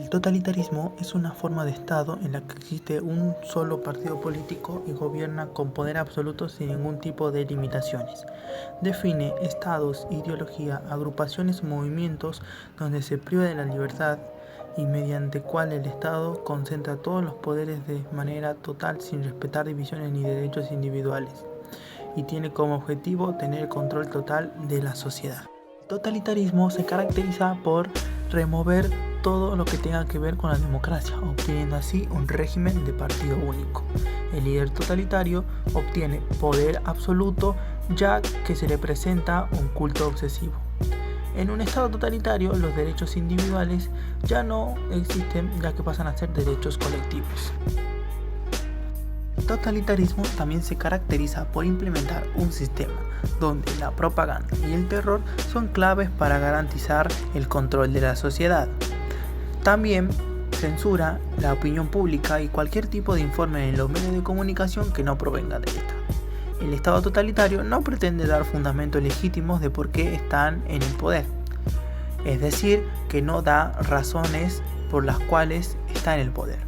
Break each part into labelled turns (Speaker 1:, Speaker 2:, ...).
Speaker 1: El totalitarismo es una forma de Estado en la que existe un solo partido político y gobierna con poder absoluto sin ningún tipo de limitaciones. Define estados, ideología, agrupaciones o movimientos donde se priva de la libertad y mediante cual el Estado concentra todos los poderes de manera total sin respetar divisiones ni derechos individuales y tiene como objetivo tener el control total de la sociedad. El totalitarismo se caracteriza por remover todo lo que tenga que ver con la democracia, obteniendo así un régimen de partido único. El líder totalitario obtiene poder absoluto ya que se le presenta un culto obsesivo. En un estado totalitario, los derechos individuales ya no existen ya que pasan a ser derechos colectivos. El totalitarismo también se caracteriza por implementar un sistema donde la propaganda y el terror son claves para garantizar el control de la sociedad. También censura la opinión pública y cualquier tipo de informe en los medios de comunicación que no provenga de esta. El Estado totalitario no pretende dar fundamentos legítimos de por qué están en el poder, es decir, que no da razones por las cuales está en el poder.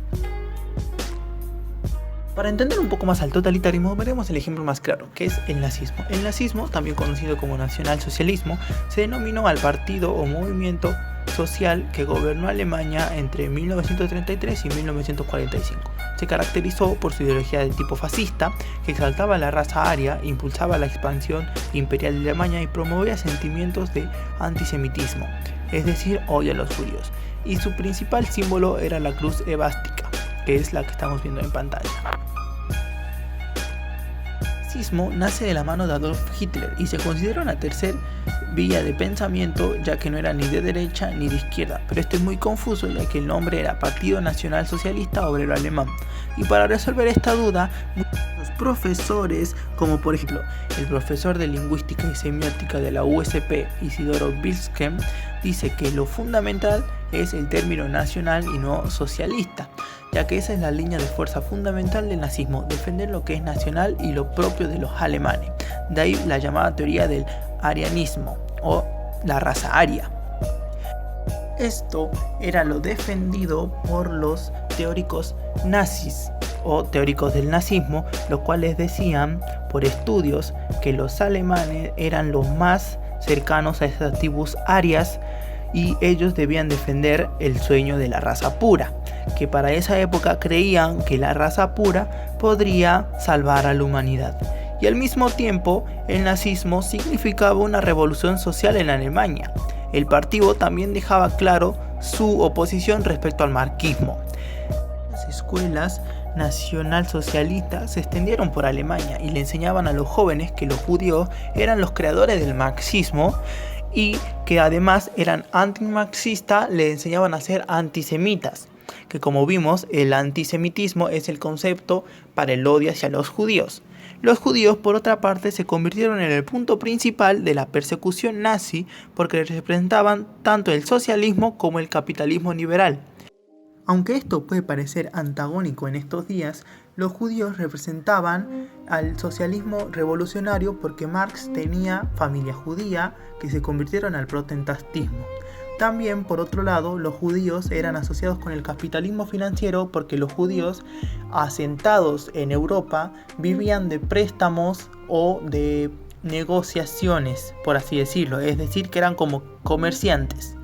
Speaker 1: Para entender un poco más al totalitarismo, veremos el ejemplo más claro, que es el nazismo. El nazismo, también conocido como nacionalsocialismo, se denominó al partido o movimiento social que gobernó Alemania entre 1933 y 1945. Se caracterizó por su ideología de tipo fascista, que exaltaba la raza aria, impulsaba la expansión imperial de Alemania y promovía sentimientos de antisemitismo, es decir, odio a los judíos. Y su principal símbolo era la cruz esvástica, que es la que estamos viendo en pantalla. El nazismo nace de la mano de Adolf Hitler y se considera una tercera vía de pensamiento ya que no era ni de derecha ni de izquierda, pero esto es muy confuso ya que el nombre era Partido Nacional Socialista Obrero Alemán. Y para resolver esta duda, muchos profesores, como por ejemplo el profesor de Lingüística y Semiótica de la USP, Isidoro Bilskem, dice que lo fundamental es el término nacional y no socialista, ya que esa es la línea de fuerza fundamental del nazismo, defender lo que es nacional y lo propio de los alemanes. De ahí la llamada teoría del arianismo o la raza aria. Esto era lo defendido por los teóricos nazis o teóricos del nazismo, los cuales decían por estudios que los alemanes eran los más cercanos a esas tribus arias y ellos debían defender el sueño de la raza pura, que para esa época creían que la raza pura podría salvar a la humanidad. Y al mismo tiempo, el nazismo significaba una revolución social en Alemania. El partido también dejaba claro su oposición respecto al marxismo. Las escuelas nacionalsocialistas se extendieron por Alemania y le enseñaban a los jóvenes que los judíos eran los creadores del marxismo y que además eran antimarxistas, le enseñaban a ser antisemitas, que como vimos el antisemitismo es el concepto para el odio hacia los judíos. Los judíos, por otra parte, se convirtieron en el punto principal de la persecución nazi porque representaban tanto el socialismo como el capitalismo liberal. Aunque esto puede parecer antagónico en estos días, los judíos representaban al socialismo revolucionario porque Marx tenía familia judía que se convirtieron al protestantismo. También, por otro lado, los judíos eran asociados con el capitalismo financiero porque los judíos asentados en Europa vivían de préstamos o de negociaciones, por así decirlo, es decir, que eran como comerciantes.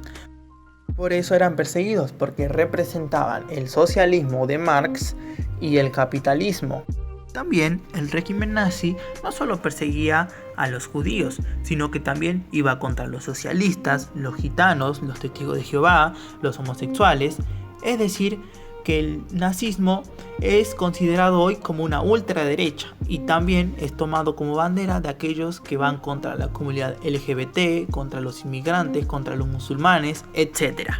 Speaker 1: Por eso eran perseguidos, porque representaban el socialismo de Marx y el capitalismo. También el régimen nazi no solo perseguía a los judíos, sino que también iba contra los socialistas, los gitanos, los testigos de Jehová, los homosexuales. Es decir, que el nazismo es considerado hoy como una ultraderecha y también es tomado como bandera de aquellos que van contra la comunidad LGBT, contra los inmigrantes, contra los musulmanes, etc.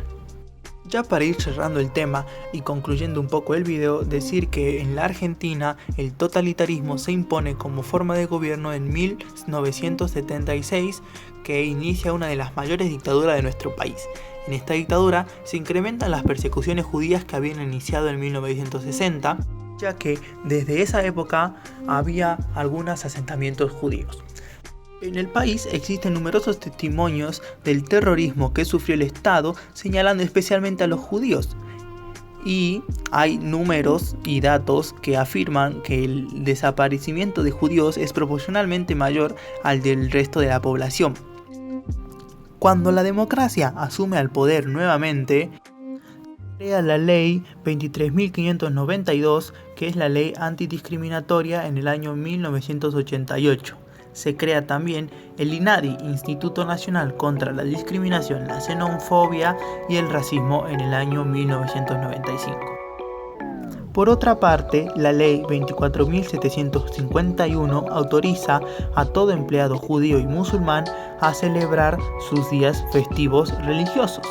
Speaker 1: Ya para ir cerrando el tema y concluyendo un poco el video, decir que en la Argentina el totalitarismo se impone como forma de gobierno en 1976, que inicia una de las mayores dictaduras de nuestro país. En esta dictadura se incrementan las persecuciones judías que habían iniciado en 1960, ya que desde esa época había algunos asentamientos judíos. En el país existen numerosos testimonios del terrorismo que sufrió el Estado, señalando especialmente a los judíos. Y hay números y datos que afirman que el desaparecimiento de judíos es proporcionalmente mayor al del resto de la población. Cuando la democracia asume al poder nuevamente, crea la ley 23.592, que es la ley antidiscriminatoria en el año 1988. Se crea también el INADI, Instituto Nacional contra la Discriminación, la Xenofobia y el Racismo, en el año 1995. Por otra parte, la ley 24.751 autoriza a todo empleado judío y musulmán a celebrar sus días festivos religiosos.